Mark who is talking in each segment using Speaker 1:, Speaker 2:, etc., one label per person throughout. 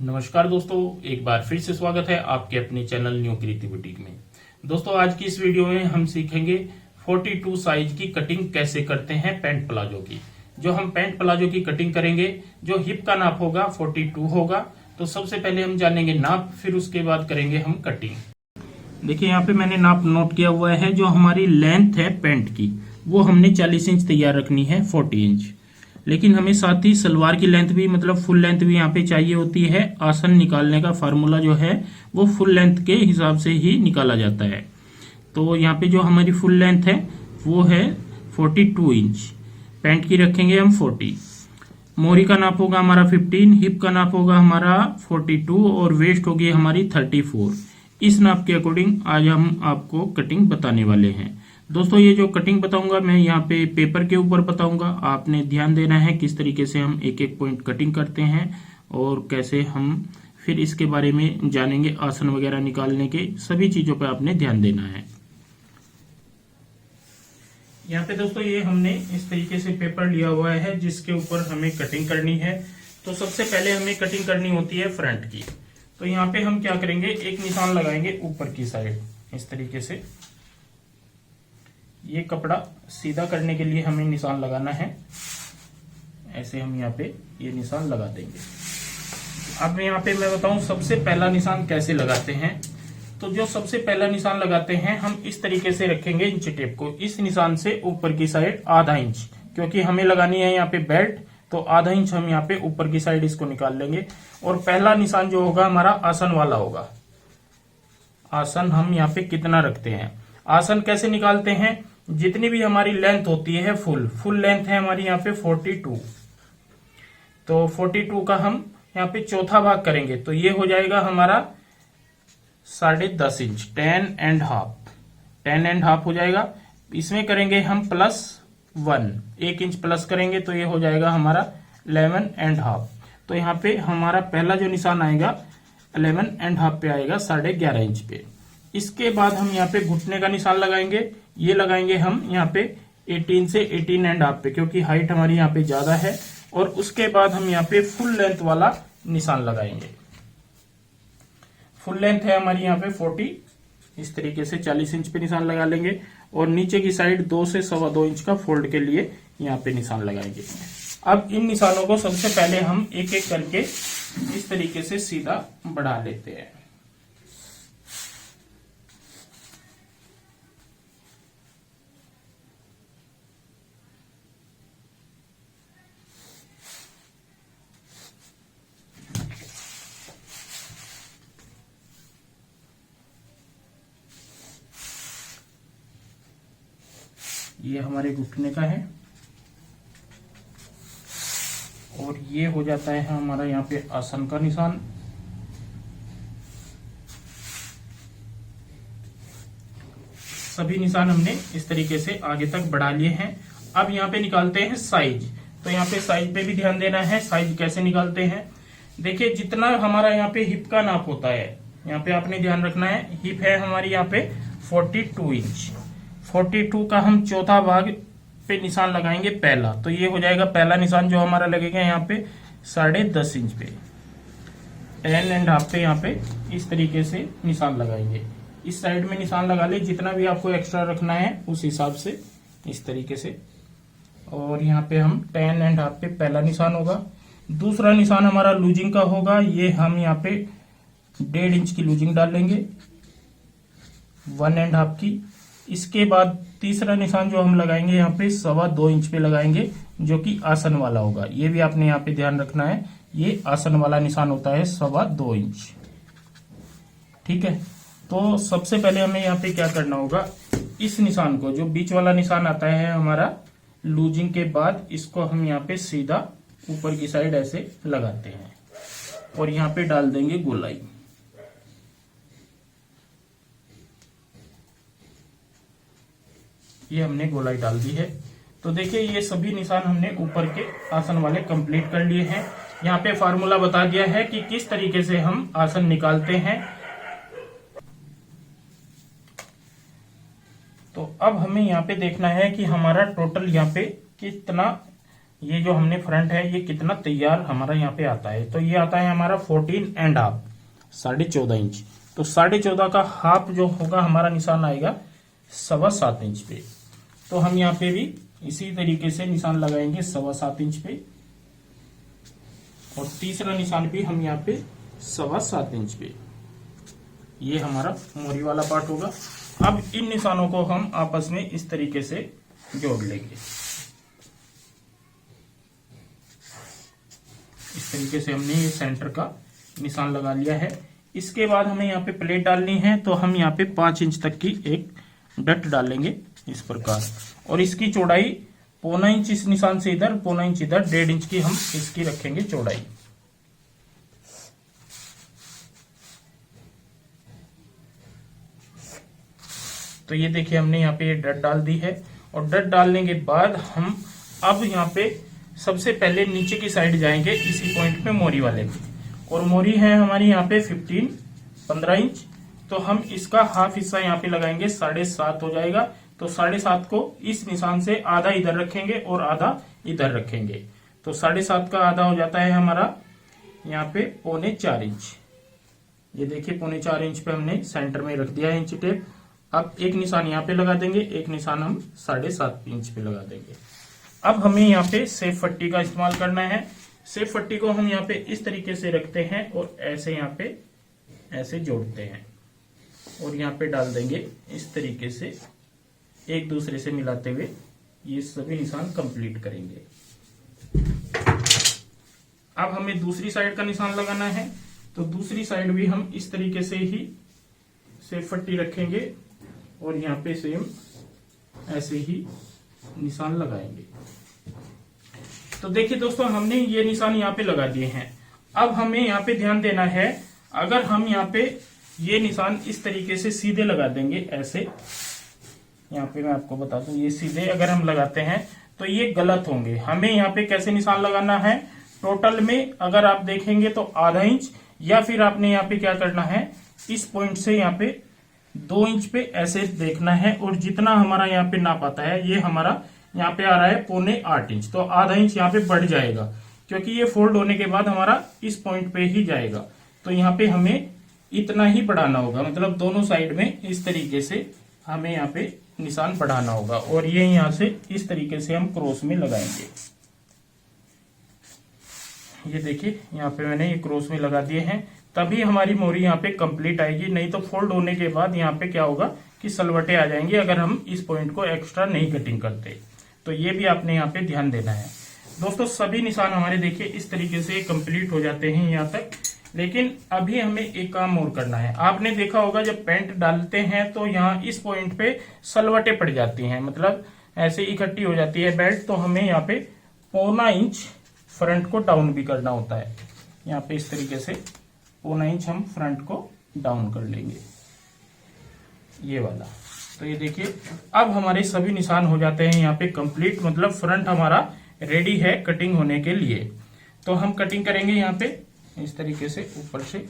Speaker 1: नमस्कार दोस्तों, एक बार फिर से स्वागत है आपके अपने चैनल न्यू कृति बुटीक में। दोस्तों, आज की इस वीडियो में हम सीखेंगे 42 साइज की कटिंग कैसे करते हैं पैंट प्लाजो की। जो हम पैंट प्लाजो की कटिंग करेंगे, जो हिप का नाप होगा 42 होगा। तो सबसे पहले हम जानेंगे नाप, फिर उसके बाद करेंगे हम कटिंग। देखिए यहाँ पे मैंने नाप नोट किया हुआ है। जो हमारी लेंथ है पैंट की वो हमने 40 इंच तैयार रखनी है, 40 इंच। लेकिन हमें साथ ही सलवार की लेंथ भी, मतलब फुल लेंथ भी यहाँ पे चाहिए होती है। आसन निकालने का फार्मूला जो है वो फुल लेंथ के हिसाब से ही निकाला जाता है। तो यहाँ पे जो हमारी फुल लेंथ है वो है 42 इंच। पैंट की रखेंगे हम 40। मोरी का नाप होगा हमारा 15, हिप का नाप होगा हमारा 42 और वेस्ट होगी हमारी 34। इस नाप के अकॉर्डिंग आज हम आपको कटिंग बताने वाले हैं। दोस्तों, ये जो कटिंग बताऊंगा मैं यहाँ पे पेपर के ऊपर बताऊंगा। आपने ध्यान देना है किस तरीके से हम एक एक पॉइंट कटिंग करते हैं और कैसे हम फिर इसके बारे में जानेंगे। आसन वगैरह निकालने के सभी चीजों पर आपने ध्यान देना है। यहाँ पे दोस्तों ये हमने इस तरीके से पेपर लिया हुआ है जिसके ऊपर हमें कटिंग करनी है। तो सबसे पहले हमें कटिंग करनी होती है फ्रंट की। तो यहाँ पे हम क्या करेंगे, एक निशान लगाएंगे ऊपर की साइड इस तरीके से। ये कपड़ा सीधा करने के लिए हमें निशान लगाना है। ऐसे हम यहाँ पे ये निशान लगा देंगे। अब यहाँ पे मैं बताऊं सबसे पहला निशान कैसे लगाते हैं। तो जो सबसे पहला निशान लगाते हैं हम इस तरीके से रखेंगे इंच टेप को। इस निशान से ऊपर की साइड आधा इंच, क्योंकि हमें लगानी है यहाँ पे बेल्ट, तो आधा इंच हम यहाँ पे ऊपर की साइड इसको निकाल लेंगे। और पहला निशान जो होगा हमारा आसन वाला होगा। आसन हम यहाँ पे कितना रखते हैं, आसन कैसे निकालते हैं। जितनी भी हमारी लेंथ होती है फुल लेंथ है हमारी यहाँ पे 42। तो 42 का हम यहाँ पे चौथा भाग करेंगे तो ये हो जाएगा हमारा 10.5 इंच, 10.5 हो जाएगा। इसमें करेंगे हम +1, 1 इंच प्लस करेंगे तो ये हो जाएगा हमारा 11.5। तो यहाँ पे हमारा पहला जो निशान आएगा 11.5 पे आएगा, 11.5 इंच पे। इसके बाद हम यहाँ पे घुटने का निशान लगाएंगे। ये लगाएंगे हम यहाँ पे 18 से 18.5 पे, क्योंकि हाइट हमारी यहाँ पे ज्यादा है। और उसके बाद हम यहाँ पे फुल लेंथ वाला निशान लगाएंगे। फुल लेंथ है हमारी यहाँ पे 40, इस तरीके से 40 इंच पे निशान लगा लेंगे। और नीचे की साइड 2 से 2.25 इंच का फोल्ड के लिए यहाँ पे निशान लगाएंगे। अब इन निशानों को सबसे पहले हम एक एक करके इस तरीके से सीधा बढ़ा लेते हैं। ये हमारे घुटने का है और ये हो जाता है हमारा यहाँ पे आसन का निशान। सभी निशान हमने इस तरीके से आगे तक बढ़ा लिए हैं। अब यहाँ पे निकालते हैं साइज। तो यहाँ पे साइज पे भी ध्यान देना है। साइज कैसे निकालते हैं, देखिए जितना हमारा यहाँ पे हिप का नाप होता है, यहाँ पे आपने ध्यान रखना है। हिप है हमारी यहाँ पे 42 इंच। 42 का हम चौथा भाग पे निशान लगाएंगे पहला। तो ये हो जाएगा पहला निशान जो हमारा लगेगा यहाँ पे 10.5 इंच पे, 10.5 पे यहाँ पे इस तरीके से निशान लगाएंगे। इस साइड में निशान लगा ले, जितना भी आपको एक्स्ट्रा रखना है उस हिसाब से इस तरीके से। और यहाँ पे हम 10.5 पे पहला निशान होगा। दूसरा निशान हमारा लूजिंग का होगा। ये हम यहाँ पे 1.5 इंच की लूजिंग डाल लेंगे, 1.5 की। इसके बाद तीसरा निशान जो हम लगाएंगे यहाँ पे 2.25 इंच पे लगाएंगे, जो कि आसन वाला होगा। ये भी आपने यहाँ पे ध्यान रखना है, ये आसन वाला निशान होता है 2.25 इंच। ठीक है, तो सबसे पहले हमें यहाँ पे क्या करना होगा, इस निशान को, जो बीच वाला निशान आता है हमारा लूजिंग के बाद, इसको हम यहाँ पे सीधा ऊपर की साइड ऐसे लगाते हैं और यहाँ पे डाल देंगे गोलाई। ये हमने गोलाई डाल दी है। तो देखिए ये सभी निशान हमने ऊपर के आसन वाले कंप्लीट कर लिए हैं। यहाँ पे फार्मूला बता दिया है कि किस तरीके से हम आसन निकालते हैं। तो अब हमें यहाँ पे देखना है कि हमारा टोटल यहाँ पे कितना ये जो हमने फ्रंट है ये कितना तैयार हमारा यहाँ पे आता है, तो ये आता है हमारा 14.5, 14.5 इंच। तो 14.5 का हाफ जो होगा हमारा निशान आएगा 7.25 इंच पे। तो हम यहाँ पे भी इसी तरीके से निशान लगाएंगे 7.25 इंच पे, और तीसरा निशान भी हम यहाँ पे 7.25 इंच पे। ये हमारा मोरी वाला पार्ट होगा। अब इन निशानों को हम आपस में इस तरीके से जोड़ लेंगे। इस तरीके से हमने ये सेंटर का निशान लगा लिया है। इसके बाद हमें यहाँ पे प्लेट डालनी है, तो हम यहाँ पे 5 इंच तक की एक डट डालेंगे इस प्रकार, और इसकी चौड़ाई 0.25 इंच इस निशान से इधर, 0.25 इंच इधर, 1.5 इंच की हम इसकी रखेंगे चौड़ाई। तो ये देखिए हमने यहाँ पे ये डट डाल दी है, और डट डालने के बाद हम अब यहाँ पे सबसे पहले नीचे की साइड जाएंगे इसी पॉइंट पे मोरी वाले पे, और मोरी है हमारी यहाँ पे 15 इंच। तो हम इसका हाफ हिस्सा यहाँ पे लगाएंगे, 7.5 हो जाएगा। तो 7.5 को इस निशान से आधा इधर रखेंगे और आधा इधर रखेंगे, तो 7.5 का आधा हो जाता है हमारा यहाँ पे 3.25 इंच। ये देखिए 3.25 इंच पे हमने सेंटर में रख दिया है इंच टेप। अब एक निशान यहाँ पे लगा देंगे, एक निशान हम 7.5 इंच पे लगा देंगे। अब हमें यहाँ पे सेफ पट्टी का इस्तेमाल करना है। सेफ पट्टी को हम यहाँ पे इस तरीके से रखते हैं और ऐसे यहाँ पे ऐसे जोड़ते हैं, और यहाँ पे डाल देंगे इस तरीके से एक दूसरे से मिलाते हुए। ये सभी निशान कंप्लीट करेंगे। अब हमें दूसरी साइड का निशान लगाना है, तो दूसरी साइड भी हम इस तरीके से ही सेफ पट्टी रखेंगे और यहाँ पे सेम ऐसे ही निशान लगाएंगे। तो देखिए दोस्तों, हमने ये निशान यहाँ पे लगा दिए हैं। अब हमें यहाँ पे ध्यान देना है, अगर हम यहाँ पे ये निशान इस तरीके से सीधे लगा देंगे ऐसे, यहाँ पे मैं आपको बता दूं, ये सीधे अगर हम लगाते हैं तो ये गलत होंगे। हमें यहाँ पे कैसे निशान लगाना है, टोटल में अगर आप देखेंगे तो आधा इंच, या फिर आपने यहाँ पे क्या करना है, इस पॉइंट से यहाँ पे 2 इंच पे ऐसे देखना है, और जितना हमारा यहाँ पे नाप आता है, ये हमारा यहाँ पे आ रहा है 7.25 इंच, तो आधा इंच यहाँ पे बढ़ जाएगा, क्योंकि ये फोल्ड होने के बाद हमारा इस पॉइंट पे ही जाएगा। तो यहाँ पे हमें इतना ही बढ़ाना होगा, मतलब दोनों साइड में इस तरीके से हमें यहाँ पे निशान बढ़ाना होगा, और ये यहाँ से इस तरीके से हम क्रॉस में लगाएंगे। ये देखिए यहाँ पे मैंने ये क्रॉस में लगा दिए हैं, तभी हमारी मोरी यहाँ पे कंप्लीट आएगी। नहीं तो फोल्ड होने के बाद यहाँ पे क्या होगा कि सलवटे आ जाएंगे अगर हम इस पॉइंट को एक्स्ट्रा नहीं कटिंग करते। तो ये भी आपने यहाँ पे ध्यान देना है। दोस्तों, सभी निशान हमारे देखिए इस तरीके से कंप्लीट हो जाते हैं यहाँ तक, लेकिन अभी हमें एक काम और करना है। आपने देखा होगा जब पेंट डालते हैं तो यहाँ इस पॉइंट पे सलवटे पड़ जाती हैं, मतलब ऐसे इकट्ठी हो जाती है बेल्ट। तो हमें यहाँ पे 0.25 इंच फ्रंट को डाउन भी करना होता है। यहाँ पे इस तरीके से 0.25 इंच हम फ्रंट को डाउन कर लेंगे, ये वाला। तो ये देखिए अब हमारे सभी निशान हो जाते हैं यहाँ पे कंप्लीट, मतलब फ्रंट हमारा रेडी है कटिंग होने के लिए। तो हम कटिंग करेंगे यहाँ पे इस तरीके से ऊपर से।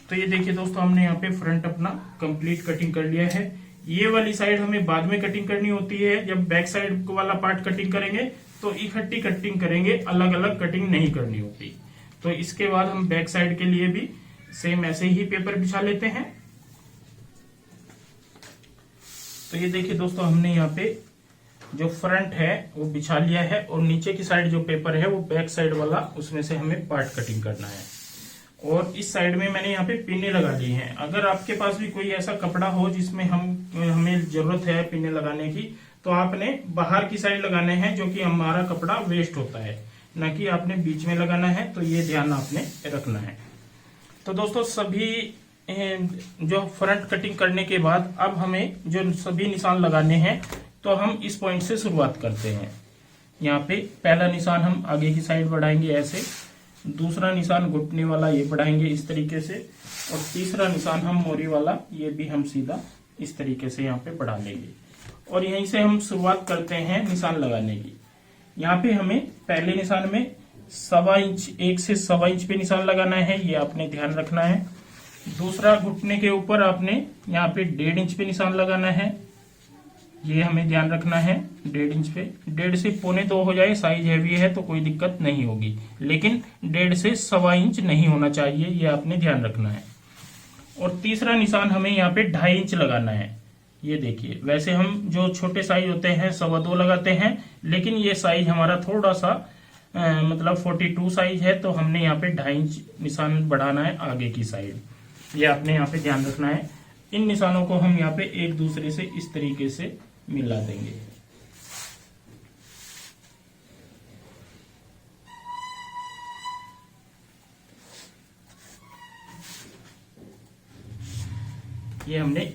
Speaker 1: तो ये देखिए दोस्तों, हमने यहाँ पे फ्रंट अपना कंप्लीट कटिंग कर लिया है। ये वाली साइड हमें बाद में कटिंग करनी होती है। जब बैक साइड वाला पार्ट कटिंग करेंगे तो इकट्ठी कटिंग करेंगे, अलग अलग कटिंग नहीं करनी होती। तो इसके बाद हम बैक साइड के लिए भी सेम ऐसे ही पेपर बिछा लेते हैं। तो ये देखिए दोस्तों, हमने यहाँ पे जो फ्रंट है वो बिछा लिया है, और नीचे की साइड जो पेपर है वो बैक साइड वाला, उसमें से हमें पार्ट कटिंग करना है। और इस साइड में मैंने यहाँ पे पिने लगा दी हैं। अगर आपके पास भी कोई ऐसा कपड़ा हो जिसमें हमें जरूरत है पिने लगाने की, तो आपने बाहर की साइड लगाने हैं, जो कि हमारा कपड़ा वेस्ट होता है, ना कि आपने बीच में लगाना है। तो ये ध्यान आपने रखना है। तो दोस्तों, सभी जो फ्रंट कटिंग करने के बाद अब हमें जो सभी निशान लगाने हैं, तो हम इस पॉइंट से शुरुआत करते हैं। यहाँ पे पहला निशान हम आगे की साइड बढ़ाएंगे ऐसे, दूसरा निशान घुटने वाला ये बढ़ाएंगे इस तरीके से, और तीसरा निशान हम मोरी वाला ये भी हम सीधा इस तरीके से यहाँ पे बढ़ा लेंगे। और यहीं से हम शुरुआत करते हैं निशान लगाने की। यहाँ पे हमें पहले निशान में 1.25 इंच, 1 से 1.25 इंच पे निशान लगाना है, ये आपने ध्यान रखना है। दूसरा घुटने के ऊपर आपने यहाँ पे 1.5 इंच पे निशान लगाना है, ये हमें ध्यान रखना है 1.5 इंच पे। 1.5 से 1.25 हो जाए, साइज हैवी है तो कोई दिक्कत नहीं होगी, लेकिन 1.5 से 1.25 इंच नहीं होना चाहिए, ये आपने ध्यान रखना है। और तीसरा निशान हमें यहाँ पे 2.5 इंच लगाना है। ये देखिए, वैसे हम जो छोटे साइज होते हैं 2.25 लगाते हैं, लेकिन ये साइज हमारा थोड़ा सा मतलब 42 साइज है, तो हमने यहाँ पे 2.5 इंच निशान बढ़ाना है आगे की साइड, ये आपने यहाँ पे ध्यान रखना है। इन निशानों को हम यहाँ पे एक दूसरे से इस तरीके से मिला देंगे। ये हमने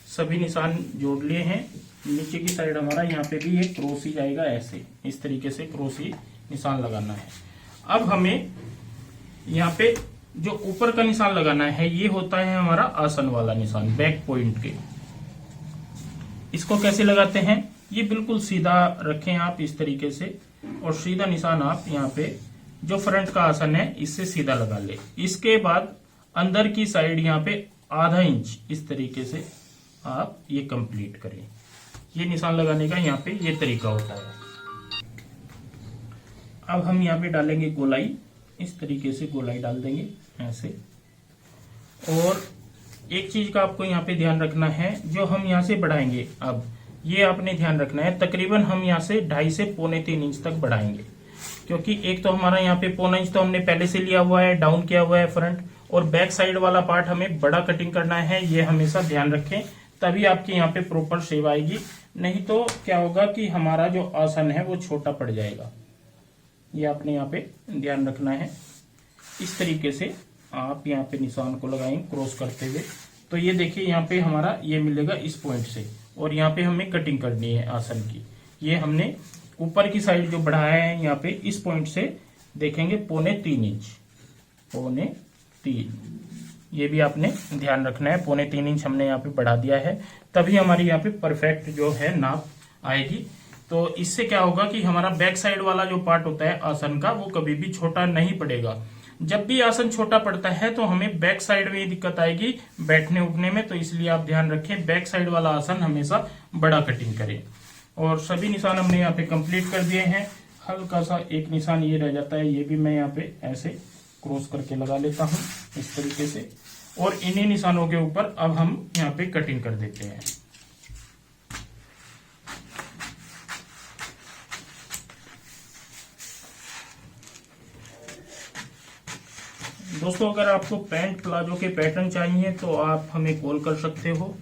Speaker 1: सभी निशान जोड़ लिए हैं। नीचे की साइड हमारा यहाँ पे भी एक क्रॉस ही जाएगा, ऐसे इस तरीके से क्रॉस ही निशान लगाना है। अब हमें यहाँ पे जो ऊपर का निशान लगाना है, ये होता है हमारा आसन वाला निशान, बैक पॉइंट के। इसको कैसे लगाते हैं, ये बिल्कुल सीधा रखें आप इस तरीके से, और सीधा निशान आप यहाँ पे जो फ्रंट का आसन है इससे सीधा लगा ले। इसके बाद अंदर की साइड यहाँ पे 0.5 इंच इस तरीके से आप ये कंप्लीट करें। ये निशान लगाने का यहाँ पे ये तरीका होता है। अब हम यहाँ पे डालेंगे गोलाई, इस तरीके से गोलाई डाल देंगे ऐसे। और एक चीज का आपको यहाँ पे ध्यान रखना है, जो हम यहाँ से बढ़ाएंगे, अब ये आपने ध्यान रखना है, तकरीबन हम यहाँ से 2.5 से 2.25 इंच तक बढ़ाएंगे, क्योंकि एक तो हमारा यहाँ पे 0.25 इंच तो हमने पहले से लिया हुआ है, डाउन किया हुआ है फ्रंट, और बैक साइड वाला पार्ट हमें बड़ा कटिंग करना है। ये हमेशा ध्यान रखें, तभी आपके यहाँ पे प्रॉपर शेप आएगी, नहीं तो क्या होगा कि हमारा जो आसन है वो छोटा पड़ जाएगा। ये आपने यहाँ पे ध्यान रखना है। इस तरीके से आप यहाँ पे निशान को लगाएंगे क्रॉस करते हुए, तो ये देखिए यहाँ पे हमारा ये मिलेगा इस पॉइंट से, और यहाँ पे हमें कटिंग करनी है आसन की। ये हमने ऊपर की साइड जो बढ़ाया है यहाँ पे इस पॉइंट से देखेंगे 3.25 इंच, 3.25, ये भी आपने ध्यान रखना है। 3.25 इंच हमने यहाँ पे बढ़ा दिया है, तभी हमारी यहाँ पे परफेक्ट जो है नाप आएगी। तो इससे क्या होगा कि हमारा बैक साइड वाला जो पार्ट होता है आसन का, वो कभी भी छोटा नहीं पड़ेगा। जब भी आसन छोटा पड़ता है तो हमें बैक साइड में दिक्कत आएगी बैठने उठने में, तो इसलिए आप ध्यान रखें बैक साइड वाला आसन हमेशा बड़ा कटिंग करें। और सभी निशान हमने यहाँ पे कंप्लीट कर दिए हैं। हल्का सा एक निशान ये रह जाता है, ये भी मैं यहाँ पे ऐसे क्रॉस करके लगा लेता हूँ इस तरीके से, और इन्हीं निशानों के ऊपर अब हम यहाँ पे कटिंग कर देते हैं। दोस्तों, अगर आपको पैंट प्लाजो के पैटर्न चाहिए तो आप हमें कॉल कर सकते हो,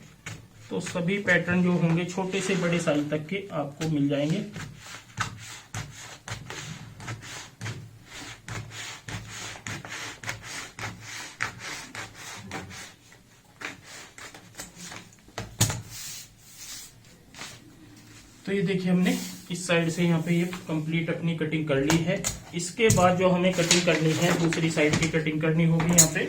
Speaker 1: तो सभी पैटर्न जो होंगे छोटे से बड़े साइज तक के आपको मिल जाएंगे। तो ये देखिए हमने इस साइड से यहाँ पे ये कंप्लीट अपनी कटिंग कर ली है। इसके बाद जो हमें कटिंग करनी है, दूसरी साइड की कटिंग करनी होगी यहाँ पे।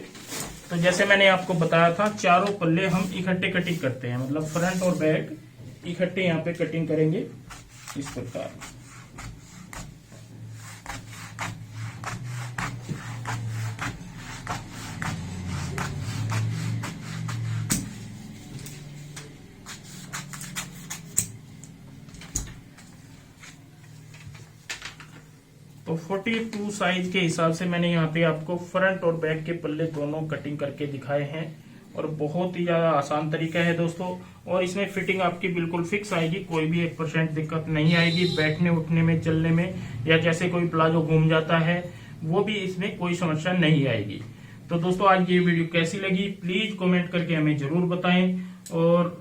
Speaker 1: तो जैसे मैंने आपको बताया था, चारों पल्ले हम इकट्ठे कटिंग करते हैं, मतलब फ्रंट और बैक इकट्ठे यहाँ पे कटिंग करेंगे इस प्रकार। तो 42 साइज के हिसाब से मैंने यहाँ पे आपको फ्रंट और बैक के पल्ले दोनों कटिंग करके दिखाए हैं, और बहुत ही ज्यादा आसान तरीका है दोस्तों। और इसमें फिटिंग आपकी बिल्कुल फिक्स आएगी, कोई भी 1% दिक्कत नहीं आएगी बैठने उठने में, चलने में, या जैसे कोई प्लाजो घूम जाता है वो भी इसमें कोई समस्या नहीं आएगी। तो दोस्तों, आज की वीडियो कैसी लगी प्लीज कमेंट करके हमें जरूर बताएं, और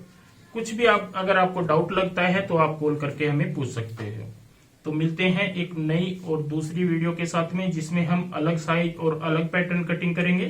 Speaker 1: कुछ भी अगर आपको डाउट लगता है तो आप कॉल करके हमें पूछ सकते हो। तो मिलते हैं एक नई और दूसरी वीडियो के साथ में, जिसमें हम अलग साइज और अलग पैटर्न कटिंग करेंगे।